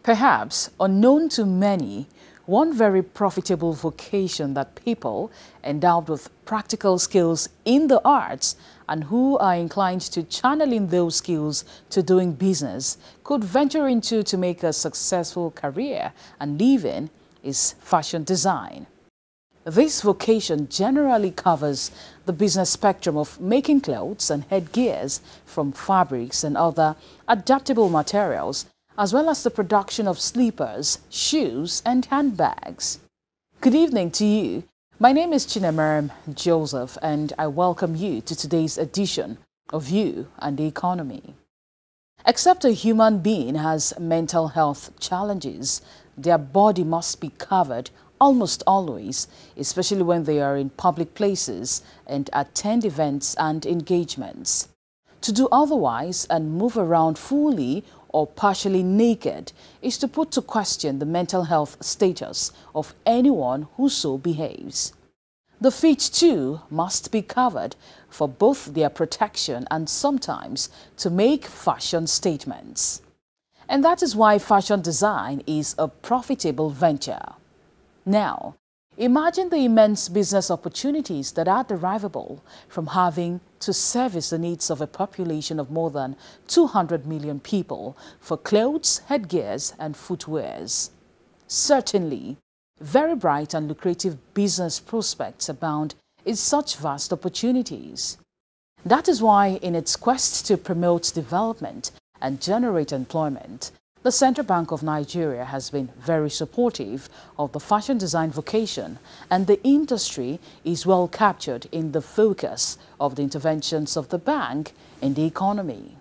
Perhaps unknown to many, one very profitable vocation that people endowed with practical skills in the arts and who are inclined to channeling those skills to doing business could venture into to make a successful career and living is fashion design. This vocation generally covers the business spectrum of making clothes and headgears from fabrics and other adaptable materials, as well as the production of slippers, shoes, and handbags. Good evening to you. My name is Chinemerem Joseph, and I welcome you to today's edition of You and the Economy. Except a human being has mental health challenges, their body must be covered almost always, especially when they are in public places and attend events and engagements. To do otherwise and move around fully or partially naked is to put to question the mental health status of anyone who so behaves. The feet too must be covered for both their protection and sometimes to make fashion statements. And that is why fashion design is a profitable venture. Now, imagine the immense business opportunities that are derivable from having to service the needs of a population of more than 200 million people for clothes, headgears, and footwears. Certainly, very bright and lucrative business prospects abound in such vast opportunities. That is why, in its quest to promote development and generate employment, the Central Bank of Nigeria has been very supportive of the fashion design vocation, and the industry is well captured in the focus of the interventions of the bank in the economy.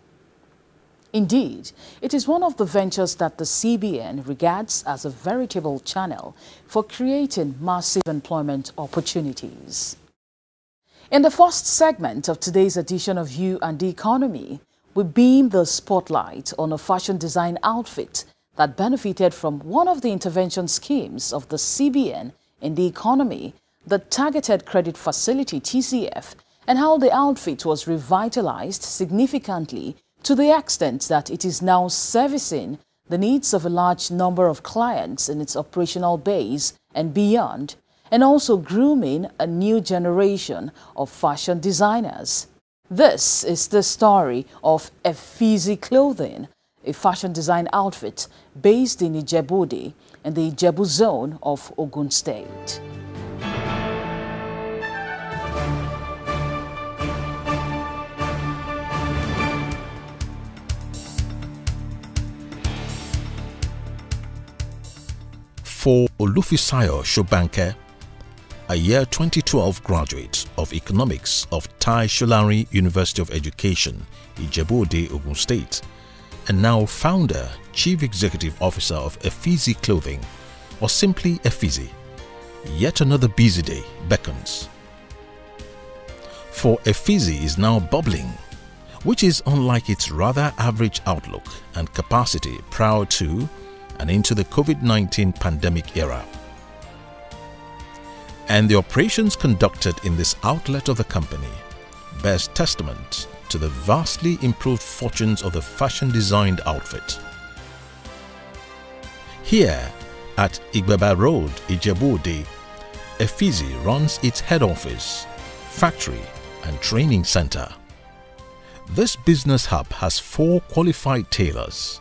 Indeed, it is one of the ventures that the CBN regards as a veritable channel for creating massive employment opportunities. In the first segment of today's edition of You and the Economy, we beam the spotlight on a fashion design outfit that benefited from one of the intervention schemes of the CBN in the economy, the Targeted Credit Facility TCF, and how the outfit was revitalized significantly to the extent that it is now servicing the needs of a large number of clients in its operational base and beyond, and also grooming a new generation of fashion designers. This is the story of AGSMEIS Clothing, a fashion design outfit based in Ijebu in the Ijebu zone of Ogun State. For Olufisayo Shobanke, a year 2012 graduate of Economics of Tai Sholari University of Education, Ijebu, Ogun State, and now founder, Chief Executive Officer of AGSMEIS Clothing, or simply AGSMEIS, yet another busy day beckons. For AGSMEIS is now bubbling, which is unlike its rather average outlook and capacity prior to and into the COVID-19 pandemic era. And the operations conducted in this outlet of the company bears testament to the vastly improved fortunes of the fashion-designed outfit. Here at Igbeba Road, Ijebu, AGSMEIS runs its head office, factory and training center. This business hub has 4 qualified tailors,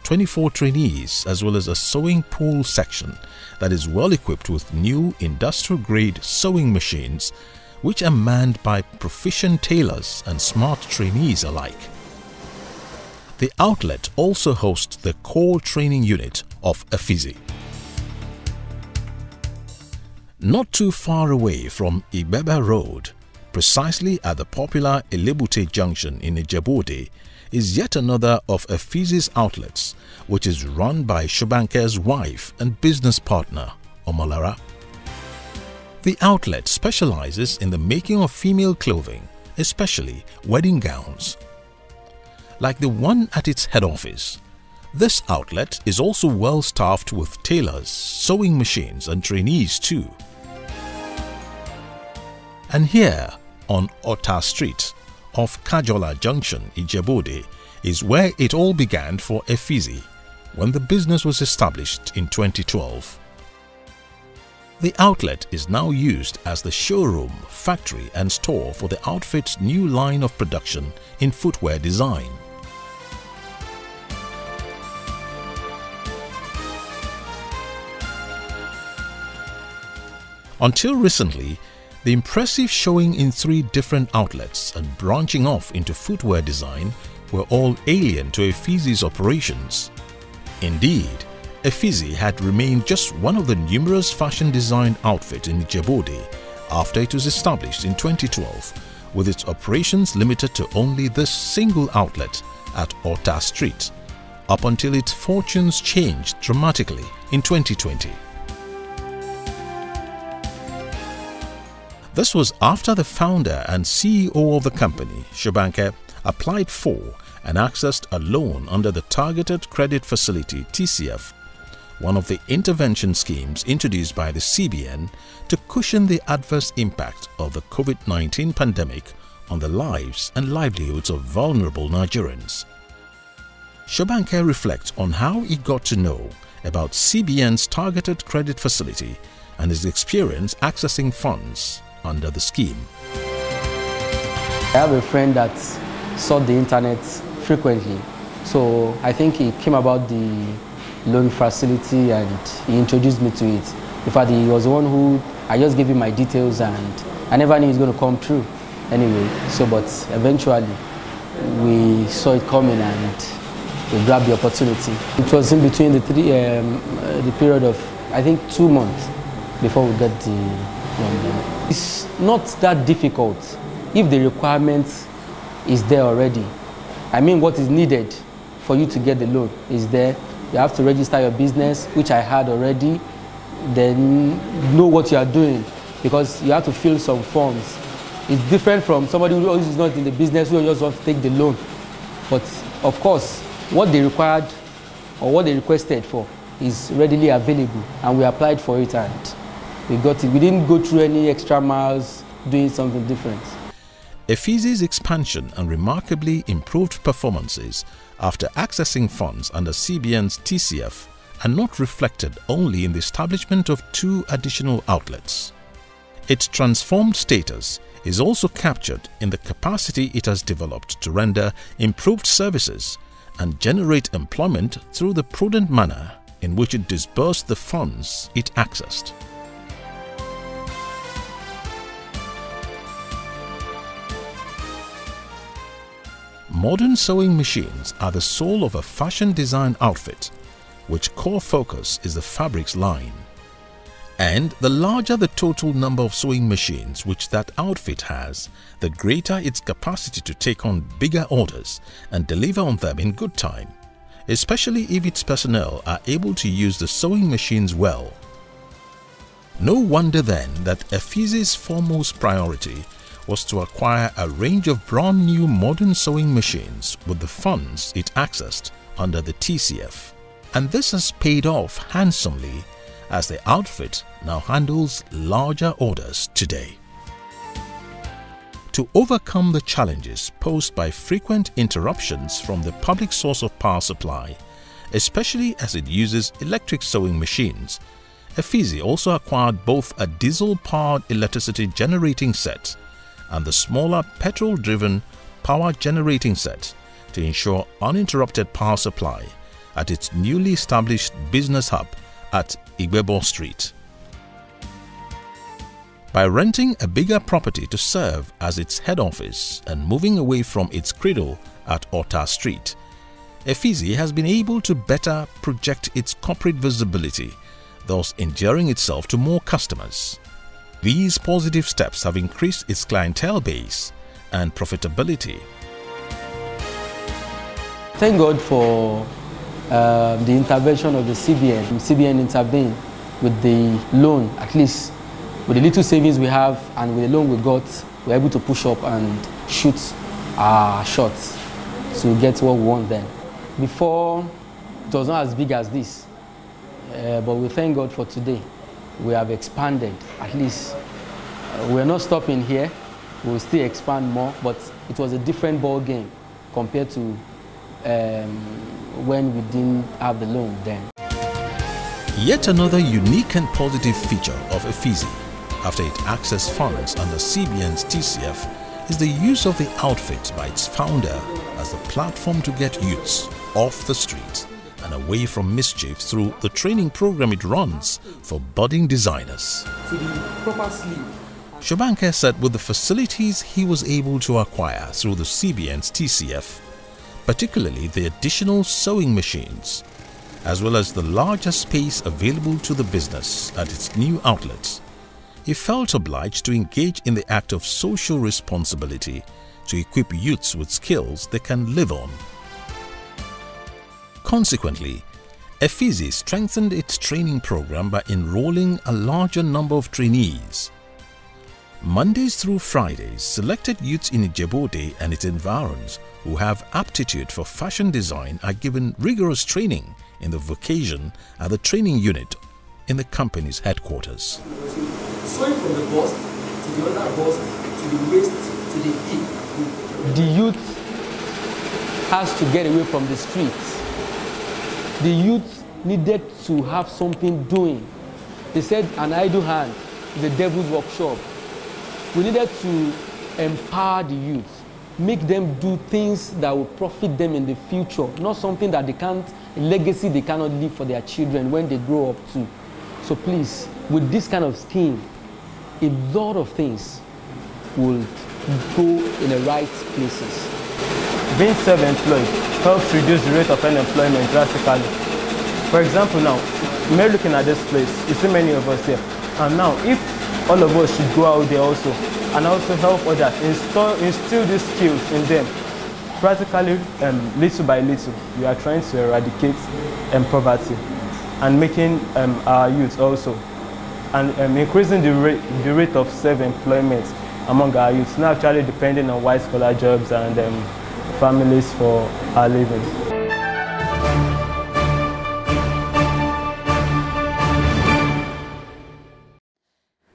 24 trainees, as well as a sewing pool section that is well equipped with new industrial-grade sewing machines which are manned by proficient tailors and smart trainees alike. The outlet also hosts the core training unit of AGSMEIS. Not too far away from Igbeba Road, precisely at the popular Elebute Junction in Ijebu, is yet another of AGSMEIS outlets, which is run by Shobanke's wife and business partner, Omolara. The outlet specializes in the making of female clothing, especially wedding gowns. Like the one at its head office, this outlet is also well staffed with tailors, sewing machines and trainees too. And here on Ota Street off Kajola Junction, Ijebu-Ode, is where it all began for Efizi when the business was established in 2012. The outlet is now used as the showroom, factory and store for the outfit's new line of production in footwear design. Until recently, the impressive showing in 3 different outlets and branching off into footwear design were all alien to Efizi's operations. Indeed, Efizi had remained just one of the numerous fashion design outfits in Ijebu-Ode after it was established in 2012, with its operations limited to only this single outlet at Ota Street, up until its fortunes changed dramatically in 2020. This was after the founder and CEO of the company, Shobanke, applied for and accessed a loan under the Targeted Credit Facility (TCF), one of the intervention schemes introduced by the CBN to cushion the adverse impact of the COVID-19 pandemic on the lives and livelihoods of vulnerable Nigerians. Shobanke reflects on how he got to know about CBN's Targeted Credit Facility and his experience accessing funds under the scheme. I have a friend that saw the internet frequently, so I think he came about the loan facility and he introduced me to it. In fact, he was the one who I just gave him my details and I never knew he was going to come through anyway. So, but eventually we saw it coming and we grabbed the opportunity. It was in between the period of, I think, 2 months before we got the loan. It's not that difficult if the requirement is there already. I mean, what is needed for you to get the loan is there. You have to register your business, which I had already, then know what you are doing, because you have to fill some forms. It's different from somebody who is not in the business, who just wants to take the loan. But of course, what they required or what they requested for is readily available, and we applied for it and we got it. We didn't go through any extra miles doing something different. Efizi's expansion and remarkably improved performances after accessing funds under CBN's TCF are not reflected only in the establishment of 2 additional outlets. Its transformed status is also captured in the capacity it has developed to render improved services and generate employment through the prudent manner in which it disbursed the funds it accessed. Modern sewing machines are the soul of a fashion design outfit, which core focus is the fabrics line. And the larger the total number of sewing machines which that outfit has, the greater its capacity to take on bigger orders and deliver on them in good time, especially if its personnel are able to use the sewing machines well. No wonder then that Efizi's foremost priority was to acquire a range of brand new modern sewing machines with the funds it accessed under the TCF. And this has paid off handsomely as the outfit now handles larger orders today. To overcome the challenges posed by frequent interruptions from the public source of power supply, especially as it uses electric sewing machines, Efizi also acquired both a diesel-powered electricity generating set and the smaller petrol-driven power generating set to ensure uninterrupted power supply at its newly established business hub at Igbobo Street. By renting a bigger property to serve as its head office and moving away from its cradle at Ota Street, Efizi has been able to better project its corporate visibility, thus endearing itself to more customers. These positive steps have increased its clientele base and profitability. Thank God for the intervention of the CBN. CBN intervened with the loan, at least with the little savings we have and with the loan we got, we're able to push up and shoot our shots to get what we want then. Before, it was not as big as this, but we thank God for today. We have expanded, at least. We're not stopping here. We'll still expand more, but it was a different ball game compared to when we didn't have the loan then. Yet another unique and positive feature of Effizi, after it accessed funds under CBN's TCF, is the use of the outfit by its founder as a platform to get youths off the streets and away from mischief through the training program it runs for budding designers. To the proper sleeve. Shobanke said with the facilities he was able to acquire through the CBN's TCF, particularly the additional sewing machines, as well as the larger space available to the business at its new outlets, he felt obliged to engage in the act of social responsibility to equip youths with skills they can live on. Consequently, Effizi strengthened its training program by enrolling a larger number of trainees. Mondays through Fridays, selected youths in Ijebu-Ode and its environs who have aptitude for fashion design are given rigorous training in the vocation at the training unit in the company's headquarters. Sewing from the bust to the other bust to the waist to the hip. The youth has to get away from the streets. The youth needed to have something doing. They said an idle hand is the devil's workshop. We needed to empower the youth, make them do things that will profit them in the future, not something that they can't, a legacy they cannot leave for their children when they grow up too. So please, with this kind of scheme, a lot of things will go in the right places. Being self-employed helps reduce the rate of unemployment drastically. For example now, we're looking at this place, you see many of us here. And now, if all of us should go out there also and also help others, instill these skills in them, practically little by little, we are trying to eradicate poverty and making our youth also, and increasing the rate of self-employment among our youth, not actually depending on white-collar jobs and families for our living.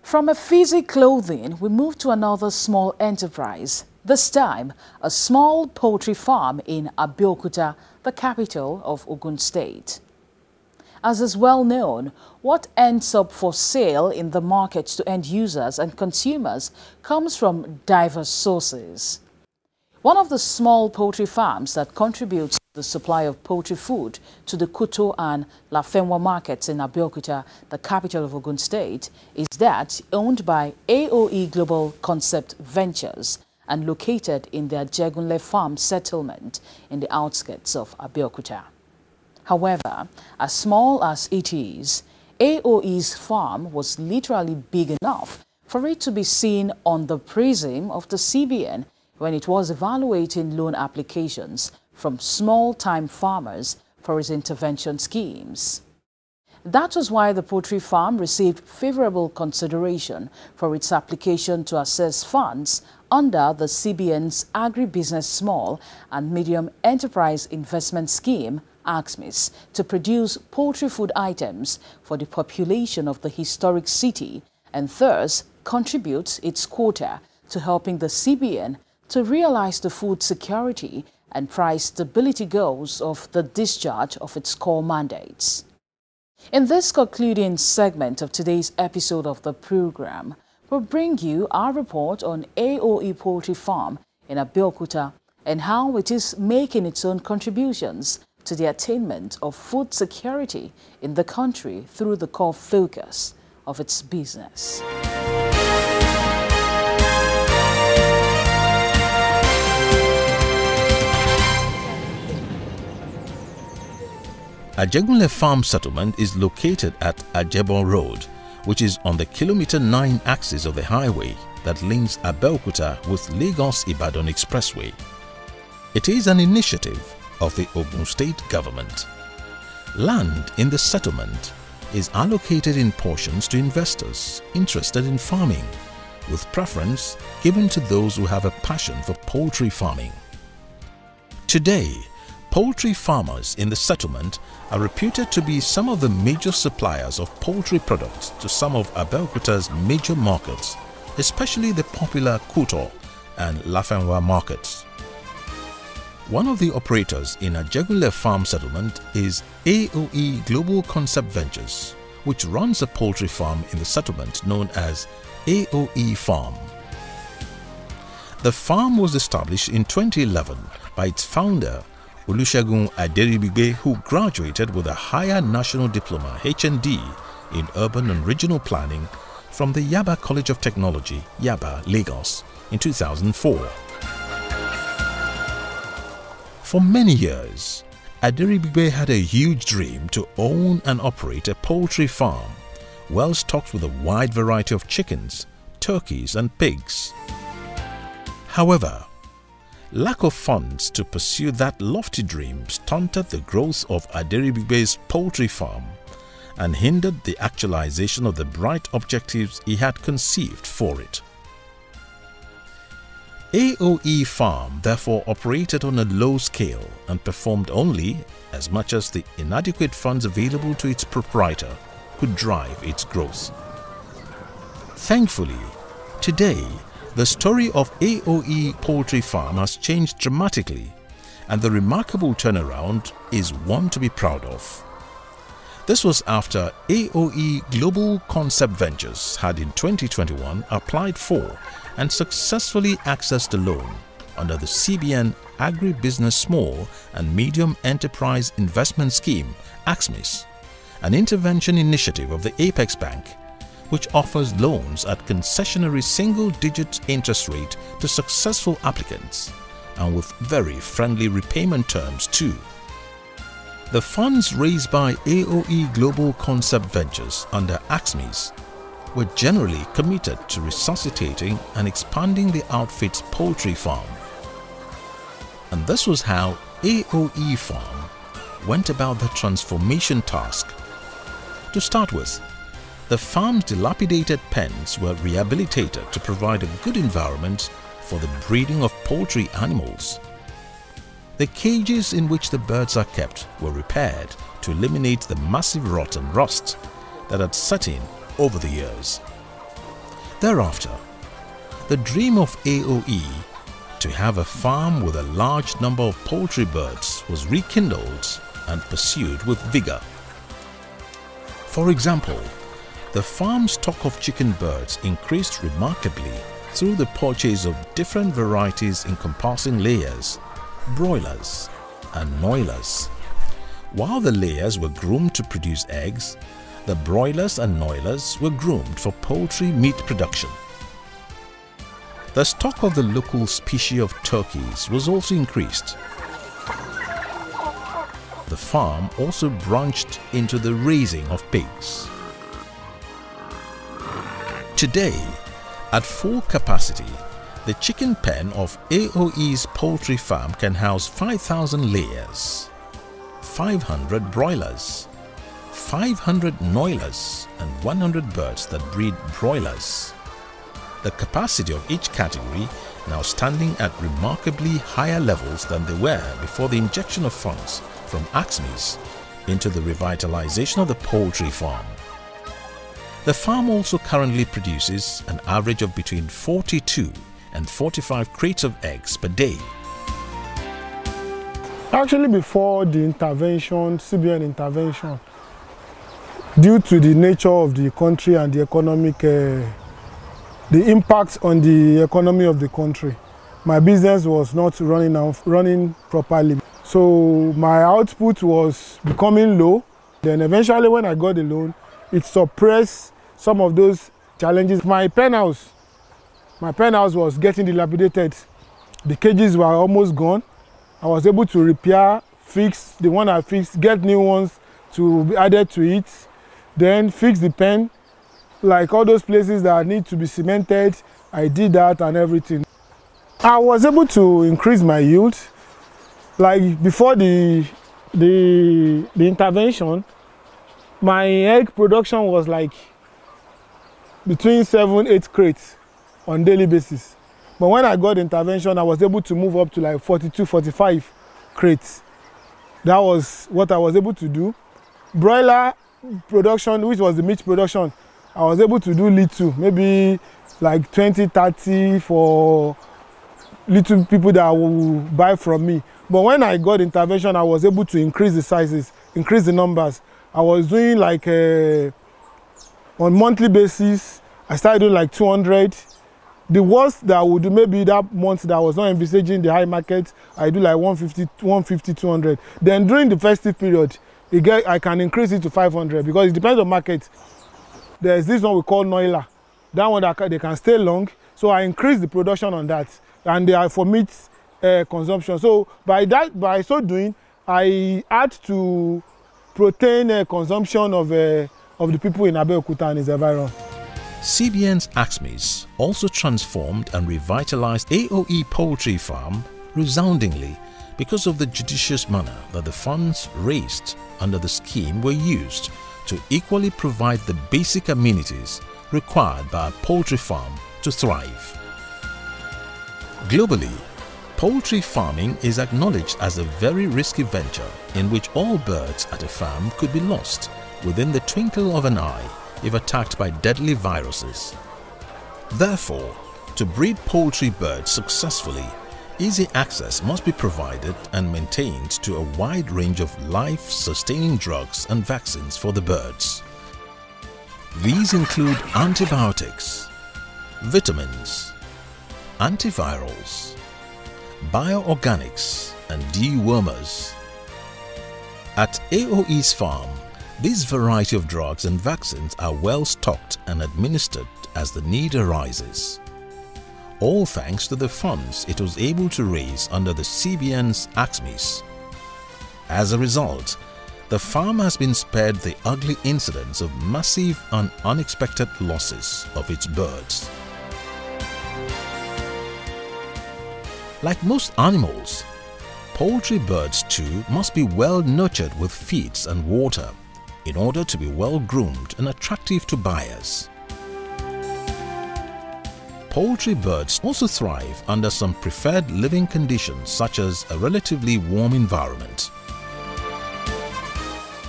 From Effizi clothing, we move to another small enterprise, this time a small poultry farm in Abeokuta, the capital of Ogun State. As is well known, what ends up for sale in the markets to end users and consumers comes from diverse sources. One of the small poultry farms that contributes to the supply of poultry food to the Kuto and Lafenwa markets in Abeokuta, the capital of Ogun State, is that owned by AOE Global Concept Ventures and located in the Ajegunle farm settlement in the outskirts of Abeokuta. However, as small as it is, AOE's farm was literally big enough for it to be seen on the prism of the CBN when it was evaluating loan applications from small-time farmers for its intervention schemes. That was why the poultry farm received favorable consideration for its application to access funds under the CBN's Agribusiness Small and Medium Enterprise Investment Scheme, AGSMEIS, to produce poultry food items for the population of the historic city and thus contributes its quota to helping the CBN to realize the food security and price stability goals of the discharge of its core mandates. In this concluding segment of today's episode of the program, we'll bring you our report on AOE Poultry Farm in Abeokuta and how it is making its own contributions to the attainment of food security in the country through the core focus of its business. Ajegunle Farm Settlement is located at Ajebo Road, which is on the kilometer 9 axis of the highway that links Abeokuta with Lagos-Ibadan Expressway. It is an initiative of the Ogun State government. Land in the settlement is allocated in portions to investors interested in farming, with preference given to those who have a passion for poultry farming. Today, poultry farmers in the settlement are reputed to be some of the major suppliers of poultry products to some of Abeokuta's major markets, especially the popular Kuto and Lafenwa markets. One of the operators in Ajegunle farm settlement is AOE Global Concept Ventures, which runs a poultry farm in the settlement known as AOE Farm. The farm was established in 2011 by its founder, Olusegun Aderibigbe, who graduated with a higher national diploma HND in urban and regional planning from the Yaba College of Technology, Yaba, Lagos, in 2004. For many years, Aderibigbe had a huge dream to own and operate a poultry farm, well stocked with a wide variety of chickens, turkeys and pigs. However, lack of funds to pursue that lofty dream stunted the growth of Aderibigbe's poultry farm and hindered the actualization of the bright objectives he had conceived for it. AOE Farm therefore operated on a low scale and performed only as much as the inadequate funds available to its proprietor could drive its growth. Thankfully, today, the story of AOE Poultry Farm has changed dramatically, and the remarkable turnaround is one to be proud of. This was after AOE Global Concept Ventures had in 2021 applied for and successfully accessed a loan under the CBN Agribusiness Small and Medium Enterprise Investment Scheme (AGSMEIS), an intervention initiative of the Apex Bank, which offers loans at concessionary single-digit interest rate to successful applicants and with very friendly repayment terms too. The funds raised by AOE Global Concept Ventures under AGSMEIS were generally committed to resuscitating and expanding the outfit's poultry farm. And this was how AOE Farm went about the transformation task. To start with, the farm's dilapidated pens were rehabilitated to provide a good environment for the breeding of poultry animals. The cages in which the birds are kept were repaired to eliminate the massive rot and rust that had set in over the years. Thereafter, the dream of AOE to have a farm with a large number of poultry birds was rekindled and pursued with vigor. For example, the farm's stock of chicken birds increased remarkably through the purchase of different varieties encompassing layers, broilers and noilers. While the layers were groomed to produce eggs, the broilers and noilers were groomed for poultry meat production. The stock of the local species of turkeys was also increased. The farm also branched into the raising of pigs. Today, at full capacity, the chicken pen of AOE's poultry farm can house 5,000 layers, 500 broilers, 500 noilers and 100 birds that breed broilers. The capacity of each category now standing at remarkably higher levels than they were before the injection of funds from AGSMEIS into the revitalization of the poultry farm. The farm also currently produces an average of between 42 and 45 crates of eggs per day. Actually, before the intervention, CBN intervention, due to the nature of the country and the economic, the impact on the economy of the country, my business was not running properly. So my output was becoming low. Then eventually when I got the loan, it suppressed some of those challenges. My pen house was getting dilapidated. The cages were almost gone. I was able to repair, fix the one I fixed, get new ones to be added to it, then fix the pen. Like all those places that need to be cemented, I did that and everything. I was able to increase my yield. Like before the intervention, my egg production was like between 7-8 crates on daily basis. But when I got intervention, I was able to move up to like 42-45 crates. That was what I was able to do. Broiler production, which was the meat production, I was able to do little, maybe like 20-30 for little people that will buy from me. But when I got intervention, I was able to increase the sizes, increase the numbers. I was doing like on monthly basis, I started doing like 200. The worst that I would do, maybe that month that I was not envisaging the high market, I do like 150, 200. Then during the festive period, I can increase it to 500 because it depends on market. There's this one we call Noila. That one that they can stay long. So I increase the production on that, and they are for meat consumption. So by so doing, I add to protein consumption of the people in Abeokuta and its environment. CBN's AGSMEIS also transformed and revitalized AOE Poultry Farm resoundingly because of the judicious manner that the funds raised under the scheme were used to equally provide the basic amenities required by a poultry farm to thrive. Globally, poultry farming is acknowledged as a very risky venture in which all birds at a farm could be lost within the twinkle of an eye if attacked by deadly viruses. Therefore, to breed poultry birds successfully, easy access must be provided and maintained to a wide range of life-sustaining drugs and vaccines for the birds. These include antibiotics, vitamins, antivirals, bioorganics, and dewormers. At AOE's farm, this variety of drugs and vaccines are well stocked and administered as the need arises. All thanks to the funds it was able to raise under the CBN's AGSMEIS. As a result, the farm has been spared the ugly incidents of massive and unexpected losses of its birds. Like most animals, poultry birds too must be well nurtured with feeds and water in order to be well groomed and attractive to buyers. Poultry birds also thrive under some preferred living conditions such as a relatively warm environment.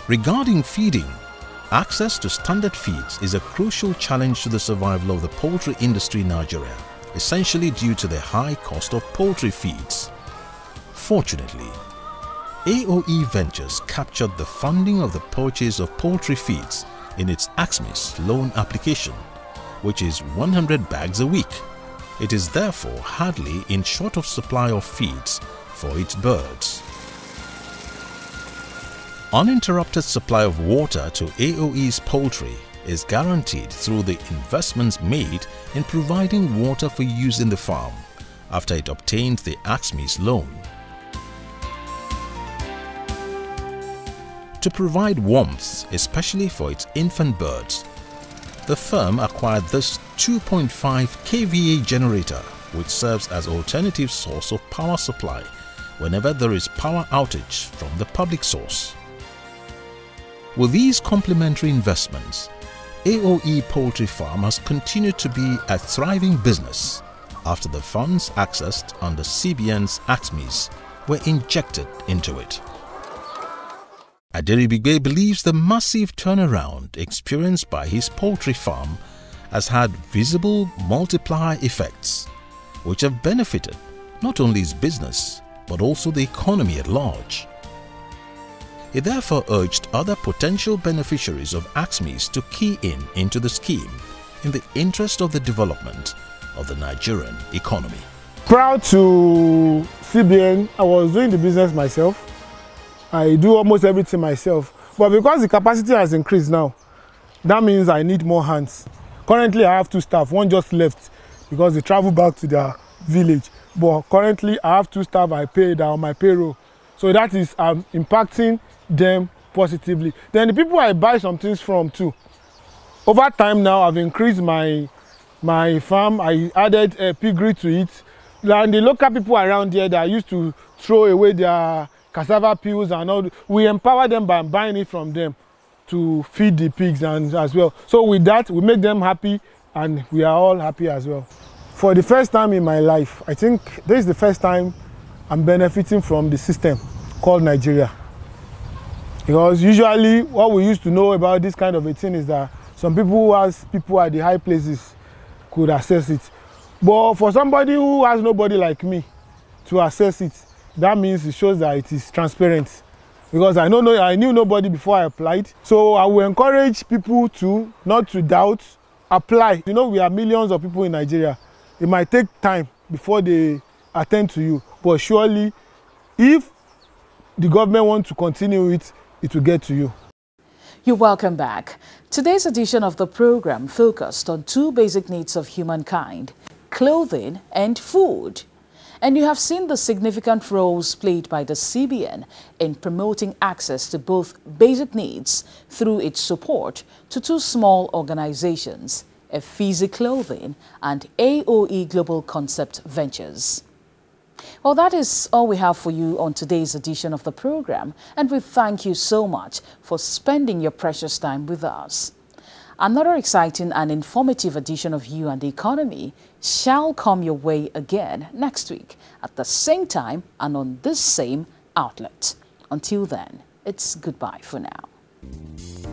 Regarding feeding, access to standard feeds is a crucial challenge to the survival of the poultry industry in Nigeria, essentially due to the high cost of poultry feeds. Fortunately, AOE Ventures captured the funding of the purchase of poultry feeds in its AGSMEIS loan application, which is 100 bags a week. It is therefore hardly in short of supply of feeds for its birds. Uninterrupted supply of water to AOE's poultry is guaranteed through the investments made in providing water for use in the farm after it obtained the AGSMEIS loan. To provide warmth, especially for its infant birds, the firm acquired this 2.5 kVA generator, which serves as alternative source of power supply whenever there is power outage from the public source. With these complementary investments, AOE Poultry Farm has continued to be a thriving business after the funds accessed under CBN's AGSMEIS were injected into it. Agribusiness believes the massive turnaround experienced by his poultry farm has had visible multiplier effects, which have benefited not only his business but also the economy at large. He therefore urged other potential beneficiaries of AGSMEIS to key into the scheme in the interest of the development of the Nigerian economy. Proud to CBN, I was doing the business myself. I do almost everything myself. But because the capacity has increased now, that means I need more hands. Currently, I have 2 staff. One just left because they travel back to their village. But currently, I have 2 staff I paid on my payroll. So that is impacting them positively. Then the people I buy some things from too. Over time now, I've increased my farm. I added a piggery to it. And the local people around here that used to throw away their cassava peels and all, we empower them by buying it from them. to feed the pigs and as well. So with that, we make them happy and we are all happy as well. For the first time in my life, I think this is the first time I'm benefiting from the system called Nigeria. Because usually what we used to know about this kind of a thing is that some people who has people at the high places could access it. But for somebody who has nobody like me to access it, that means it shows that it is transparent. Because I knew nobody before I applied. So I will encourage people to not to doubt, apply. You know, we are millions of people in Nigeria. It might take time before they attend to you. But surely, if the government wants to continue it, it will get to you. You're welcome back. Today's edition of the program focused on two basic needs of humankind: clothing and food. And you have seen the significant roles played by the CBN in promoting access to both basic needs through its support to two small organizations, AGSMEIS Clothing and AOE Global Concept Ventures. Well, that is all we have for you on today's edition of the program, and we thank you so much for spending your precious time with us. Another exciting and informative edition of You and the Economy shall come your way again next week at the same time and on this same outlet. Until then, it's goodbye for now.